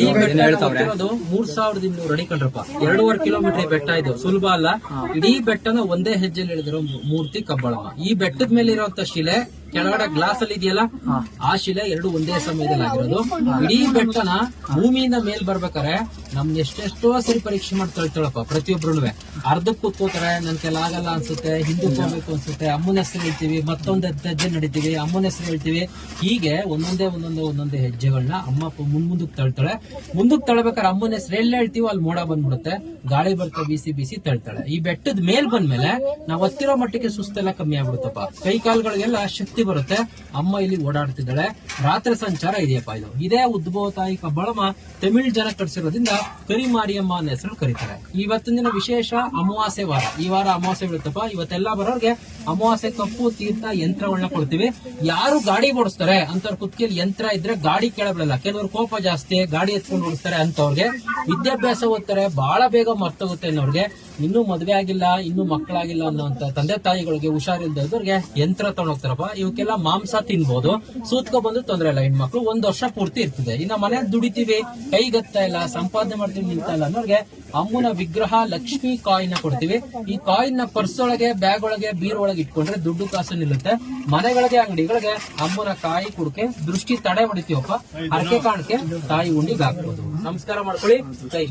ಈ ಬೆಟ್ಟ ಗೊತ್ತಿರೋದು 3200 ಅಡಿ ಕಣ್ರಪ್ಪ. 2.5 ಕಿಲೋಮೀಟರ್ ಬೆಟ್ಟ ಇದು, ಸುಲಭ ಅಲ್ಲ. ಇಡೀ ಬೆಟ್ಟನ ಒಂದೇ ಹೆಜ್ಜೆಲಿ ಇಳಿದಿರೋ ಮೂರ್ತಿ ಕಬ್ಬಾಳಮ್ಮ. ಈ ಬೆಟ್ಟದ ಮೇಲೆ ಇರುವಂತ ಶಿಲೆ ಕೆಳಗಡೆ ಗ್ಲಾಸ್ ಅಲ್ಲಿ ಇದೆಯಲ್ಲ, ಆ ಶಿಲೆ ಎರಡು ಒಂದೇ ಸಮಯದಲ್ಲಿ ಆಗಿರೋದು. ಇಡೀ ಬೆಟ್ಟನ ಭೂಮಿಯಿಂದ ಮೇಲ್ ಬರ್ಬೇಕಾರೆ ನಮ್ಗೆ ಎಷ್ಟೆಷ್ಟೋ ಸರಿ ಪರೀಕ್ಷೆ ಮಾಡಿ ತಳ್ತಾಳಪ್ಪ. ಪ್ರತಿಯೊಬ್ರು ಅರ್ಧಕ್ ಕೂತ್ಕೋತಾರೆ, ನನ್ ಕೆಲ ಆಗಲ್ಲ ಅನ್ಸುತ್ತೆ, ಹಿಂದಕ್ಕೆ ಹೋಗ್ಬೇಕು ಅನ್ಸುತ್ತೆ, ಅಮ್ಮನ ಹೆಸರು ಹೇಳ್ತೀವಿ, ಮತ್ತೊಂದ್ ಹೆಜ್ಜೆ ನಡಿತೀವಿ, ಅಮ್ಮನ ಹೆಸರು ಹೇಳ್ತೀವಿ. ಹೀಗೆ ಒಂದೊಂದೇ ಹೆಜ್ಜೆಗಳನ್ನ ಅಮ್ಮ ಮುಂದಕ್ಕೆ ತಳ್ತಾಳೆ. ಮುಂದಕ್ಕೆ ತಳ್ಬೇಕಾದ್ರೆ ಅಮ್ಮನ ಹೆಸರು ಎಲ್ಲ ಹೇಳ್ತೀವಿ, ಅಲ್ಲಿ ಮೋಡ ಬಂದ್ಬಿಡುತ್ತೆ, ಗಾಳಿ ಬರ್ತಾ ಬಿಸಿ ತಳ್ತಾಳೆ. ಈ ಬೆಟ್ಟದ ಮೇಲ್ ಬಂದ್ಮೇಲೆ ನಾವ್ ಹತ್ತಿರೋ ಮಟ್ಟಿಗೆ ಸುಸ್ತೆಲ್ಲ ಕಮ್ಮಿ ಆಗ್ಬಿಡುತ್ತಪ್ಪ. ಕೈ ಕಾಲುಗಳಿಗೆಲ್ಲ ಶಕ್ತಿ ಬರುತ್ತೆ. ಅಮ್ಮ ಇಲ್ಲಿ ಓಡಾಡ್ತಿದ್ದಾಳೆ. ರಾತ್ರಿ ಸಂಚಾರ ಇದೆಯಪ್ಪ. ಇದೇ ಉದ್ಭವ ತಾಯಿ ಕಬ್ಬಾಳಮ್ಮ ತಮಿಳ್ ಜನ ಕಟ್ಸಿರೋದ್ರಿಂದ ಕರಿಮಾರಿಯಮ್ಮ ಅನ್ನೋ ಹೆಸರು ಕರೀತಾರೆ. ಇವತ್ತಿನ ದಿನ ವಿಶೇಷ ಅಮಾವಾಸ್ಯೆ ವಾರ. ಈ ವಾರ ಅಮಾವಾಸ್ಯೆ ಬೀಳುತ್ತಪ್ಪ. ಇವತ್ತೆಲ್ಲ ಬರೋರ್ಗೆ ಅಮಾವಾಸ್ಯೆ ಕಪ್ಪು ತೀರ್ಥ ಯಂತ್ರಗಳನ್ನ ಕೊಡ್ತೀವಿ. ಯಾರು ಗಾಡಿ ಓಡಿಸ್ತಾರೆ ಅಂತವ್ರ ಕುತ್ತಿಗೆಯಲ್ಲಿ ಯಂತ್ರ ಇದ್ರೆ ಗಾಡಿ ಕೆಳಬಿಡಲ್ಲ. ಕೆಲವರು ಕೋಪ ಜಾಸ್ತಿ, ಗಾಡಿ ಎತ್ಕೊಂಡು ಓಡಿಸ್ತಾರೆ ಅಂತವ್ರಿಗೆ. ವಿದ್ಯಾಭ್ಯಾಸ ಓದ್ತಾರೆ, ಬಹಳ ಬೇಗ ಮರ್ತೋಗುತ್ತೆ ಅನ್ನೋರ್ಗೆ, ಇನ್ನೂ ಮದ್ವೆ ಆಗಿಲ್ಲ, ಇನ್ನೂ ಮಕ್ಕಳಾಗಿಲ್ಲ ಅನ್ನೋಂತ ತಂದೆ ತಾಯಿಗಳಿಗೆ, ಹುಷಾರಿಲ್ದವ್ರಿಗೆ ಯಂತ್ರ ತಗೊಂಡೋಗ್ತಾರಪ್ಪ. ಇವಕ್ಕೆಲ್ಲ ಮಾಂಸ ತಿನ್ಬಹುದು, ಸೂತ್ಕೊ ಬಂದು ತೊಂದ್ರೆ ಇಲ್ಲ. ಹೆಣ್ಮಕ್ಳು 1 ವರ್ಷ ಪೂರ್ತಿ ಇರ್ತದೆ. ಇನ್ನ ಮನೇಲಿ ದುಡಿತೀವಿ, ಕೈಗತ್ತಾ ಇಲ್ಲ, ಸಂಪಾದನೆ ಮಾಡ್ತೀವಿ, ನಿಂತಾ ಇಲ್ಲ ಅನ್ನೋರ್ಗೆ ಅಮ್ಮನ ವಿಗ್ರಹ ಲಕ್ಷ್ಮಿ ಕಾಯಿನ್ ಕೊಡ್ತೀವಿ. ಈ ಕಾಯಿನ್ ನ ಪರ್ಸ್ ಒಳಗೆ, ಬ್ಯಾಗ್ ಒಳಗೆ, ಬೀರ್ ಒಳಗೆ ಇಟ್ಕೊಂಡ್ರೆ ದುಡ್ಡು ಕಾಸು ನಿಲ್ಲುತ್ತೆ. ಮನೆಗಳಿಗೆ, ಅಂಗಡಿಗಳಿಗೆ ಅಮ್ಮನ ಕಾಯಿ ಕುಡ್ಕೆ ದೃಷ್ಟಿ ತಡೆ ಹೊಡಿತೀವಪ್ಪ. ಹರಕೆ ಕಾಣಕ್ಕೆ ತಾಯಿ ಉಂಡಿಗೆ ಹಾಕ್ಬೋದು. ನಮಸ್ಕಾರ ಮಾಡ್ಕೊಳ್ಳಿ. ಕೈ